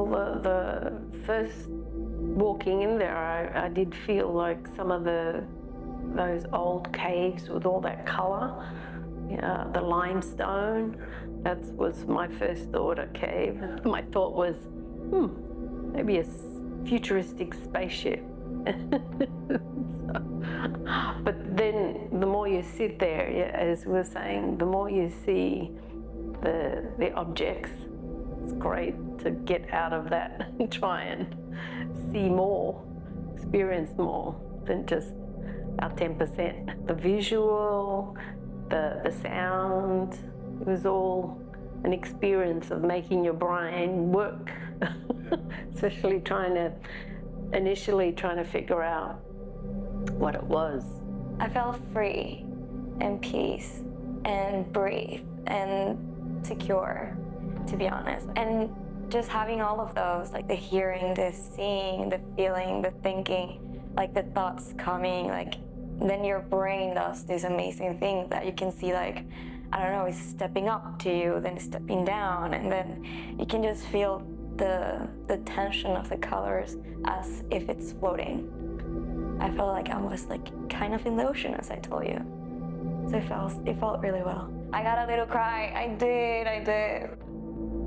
Well, the first walking in there, I did feel like some of those old caves with all that colour, the limestone. That was my first thought, a cave. My thought was, maybe a futuristic spaceship. But then the more you sit there, as we were saying, the more you see the objects. It's great to get out of that and try and see more, experience more than just our 10%. The visual, the sound, it was all an experience of making your brain work, especially initially trying to figure out what it was. I felt free and peace and breathe and secure, to be honest. And just having all of those, like the hearing, the seeing, the feeling, the thinking, like the thoughts coming, like then your brain does these amazing things that you can see, like, I don't know, it's stepping up to you, then stepping down, and then you can just feel the tension of the colors as if it's floating. I felt like I was like kind of in the ocean, as I told you. So it felt really well. I got a little cry. I did. I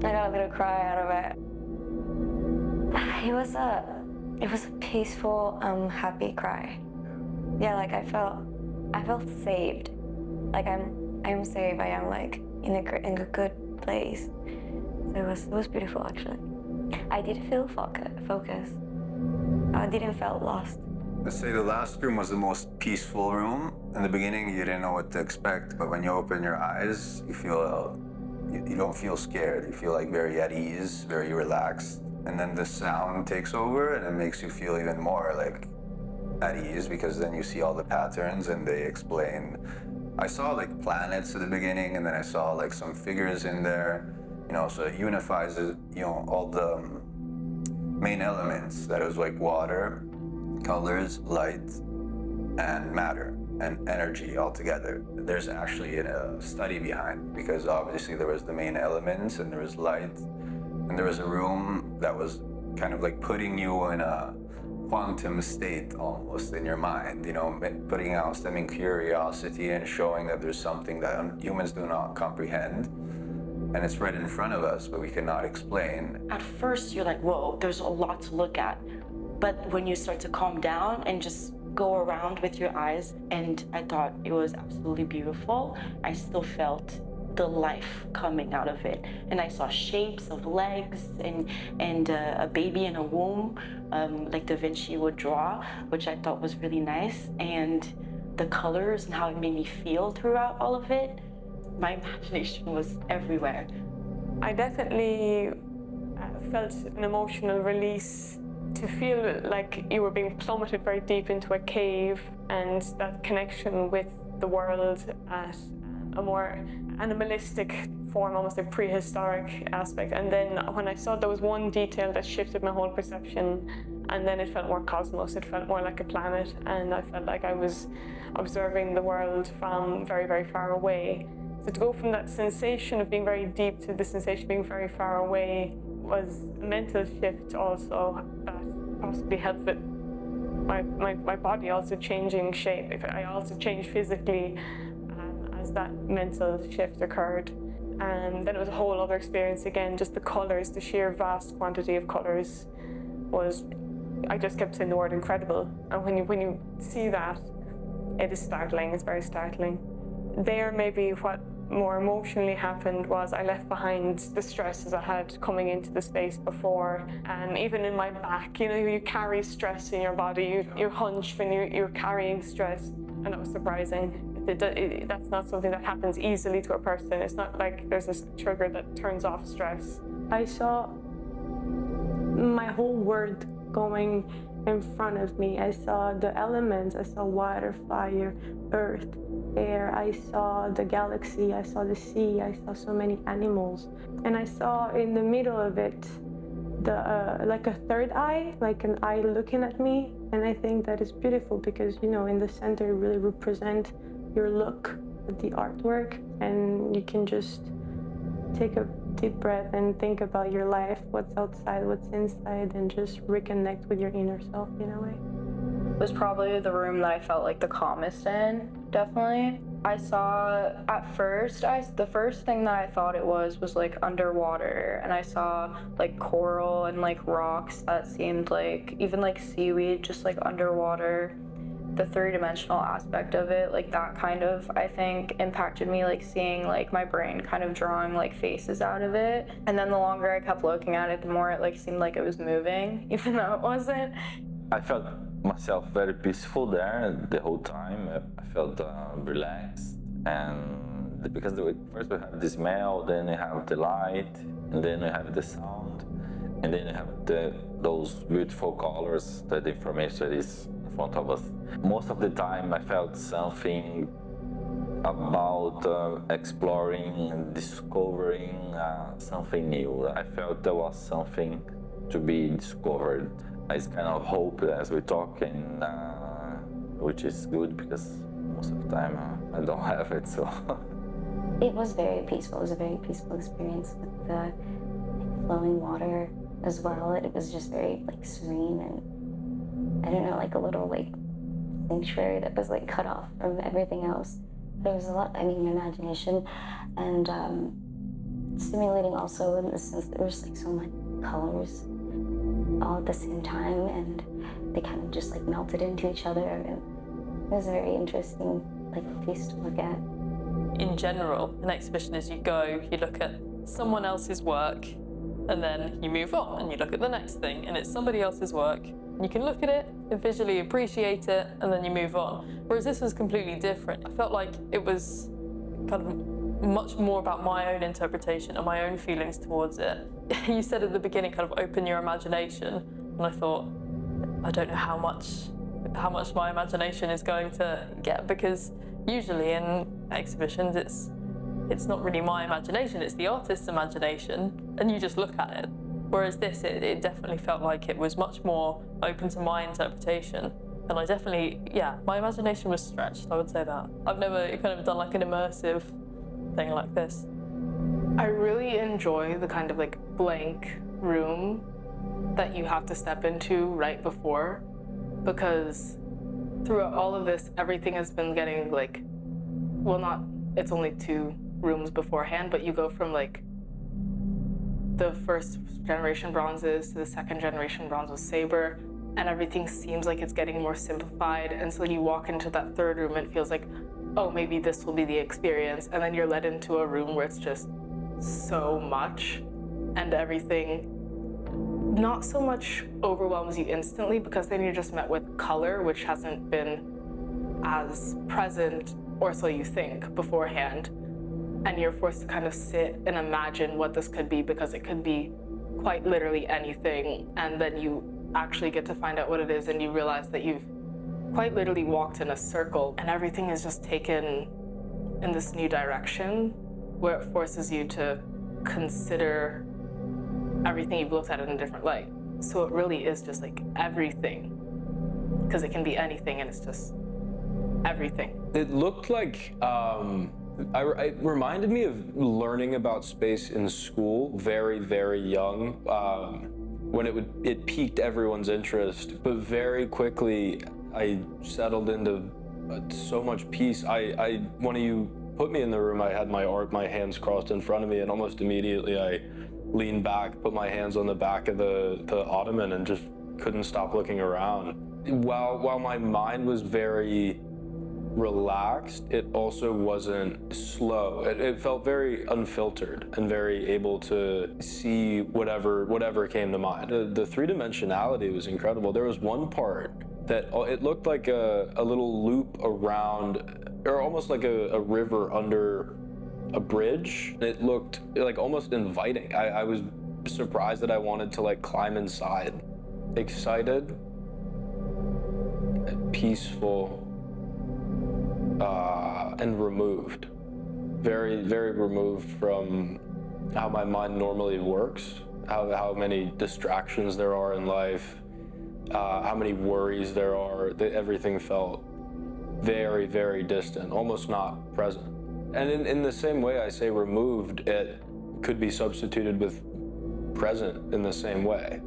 got a little cry out of it. It was a peaceful, happy cry. Yeah, like I felt saved. Like I'm safe. I am like in a good place. So it was beautiful, actually. I did feel focus. I didn't feel lost. I'd say the last room was the most peaceful room. In the beginning, you didn't know what to expect, but when you open your eyes, you feel you don't feel scared. You feel like very at ease, very relaxed. And then the sound takes over, and it makes you feel even more like at ease, because then you see all the patterns and they explain. I saw like planets at the beginning, and then I saw like some figures in there, so it unifies, all the main elements. That was like water, colors, light, and matter, and energy all together. There's actually a study behind, because obviously there was the main elements, and there was light, and there was a room that was kind of like putting you in a quantum state almost in your mind, putting out, stemming curiosity and showing that there's something that humans do not comprehend. And it's right in front of us, but we cannot explain. At first, you're like, whoa, there's a lot to look at. But when you start to calm down and just go around with your eyes, and I thought it was absolutely beautiful, I still felt the life coming out of it. And I saw shapes of legs and a baby in a womb, like Da Vinci would draw, which I thought was really nice. And the colors and how it made me feel throughout all of it, my imagination was everywhere. I definitely felt an emotional release to feel like you were being plummeted very deep into a cave, and that connection with the world at a more animalistic form, almost like prehistoric aspect. And then when I saw there was one detail that shifted my whole perception, and then it felt more cosmos, it felt more like a planet, and I felt like I was observing the world from very, very far away. So to go from that sensation of being very deep to the sensation of being very far away was a mental shift also that possibly helped with my body also changing shape. If I also changed physically as that mental shift occurred. And then it was a whole other experience again, just the colours, the sheer vast quantity of colours was, I just kept saying the word incredible. And when you see that, it is startling, it's very startling. There maybe what more emotionally happened was I left behind the stresses I had coming into the space before, and even in my back, you carry stress in your body, you hunch when you're carrying stress, and that was surprising. That's not something that happens easily to a person. It's not like there's a trigger that turns off stress. I saw my whole world going in front of me. I saw the elements, I saw water, fire, earth, air, I saw the galaxy, I saw the sea, I saw so many animals. And I saw in the middle of it, like a third eye, like an eye looking at me. And I think that is beautiful because, in the center you really represent your look at the artwork, and you can just take a deep breath and think about your life, what's outside, what's inside, and just reconnect with your inner self in a way. It was probably the room that I felt like the calmest in, definitely. I saw, at first, the first thing that I thought it was like underwater, and I saw like coral and like rocks that seemed like, even like seaweed, just like underwater. The three-dimensional aspect of it, like that kind of, I think, impacted me, like seeing like my brain kind of drawing like faces out of it. And then the longer I kept looking at it, the more it like seemed like it was moving, even though it wasn't. I felt myself very peaceful there the whole time. I felt relaxed, and because first we have the smell, then we have the light, and then we have the sound, and then we have those beautiful colors, the information that is in front of us. Most of the time I felt something about exploring and discovering something new. I felt there was something to be discovered. It's kind of hope as we talk, and which is good because most of the time I don't have it. So it was very peaceful. It was a very peaceful experience with the flowing water as well. It was just very like serene, and I don't know, like a little like sanctuary that was like cut off from everything else. There was a lot, I mean, imagination, and stimulating also in the sense that there was like so many colors all at the same time, and they kind of just like melted into each other, and it was a very interesting like piece to look at. In general, an exhibition is you go, you look at someone else's work, and then you move on and you look at the next thing, and it's somebody else's work, and you can look at it and visually appreciate it, and then you move on. Whereas this was completely different. I felt like it was kind of much more about my own interpretation and my own feelings towards it. You said at the beginning, kind of open your imagination, and I thought, I don't know how much my imagination is going to get, because usually in exhibitions it's not really my imagination, it's the artist's imagination, and you just look at it. Whereas this, it definitely felt like it was much more open to my interpretation. And I definitely, my imagination was stretched, I would say that. I've never kind of done like an immersive thing like this. I really enjoy the kind of like blank room that you have to step into right before, because throughout all of this, everything has been getting like, well, it's only 2 rooms beforehand, but you go from like the first generation bronzes to the second generation bronze with saber, and everything seems like it's getting more simplified. And so you walk into that third room and it feels like, oh, maybe this will be the experience. And then you're led into a room where it's just so much, and everything not so much overwhelms you instantly, because then you're just met with color, which hasn't been as present, or so you think, beforehand. And you're forced to kind of sit and imagine what this could be, because it could be quite literally anything. And then you actually get to find out what it is, and you realize that you've quite literally walked in a circle, and everything is just taken in this new direction, where it forces you to consider everything you've looked at in a different light. So it really is just like everything, because it can be anything, and it's just everything. It looked like, it reminded me of learning about space in school, very, very young, when it piqued everyone's interest. But very quickly, I settled into so much peace. When you put me in the room, I had my hands crossed in front of me, and almost immediately I leaned back, put my hands on the back of the ottoman, and just couldn't stop looking around. While my mind was very relaxed, it also wasn't slow. It felt very unfiltered and very able to see whatever came to mind. The three-dimensionality was incredible. There was one part that it looked like a little loop around, or almost like a river under a bridge. It looked like almost inviting. I was surprised that I wanted to like climb inside. Excited, peaceful, and removed. Very, very removed from how my mind normally works, how many distractions there are in life, how many worries there are. Everything felt very, very distant, almost not present. And in the same way I say removed, could be substituted with present in the same way.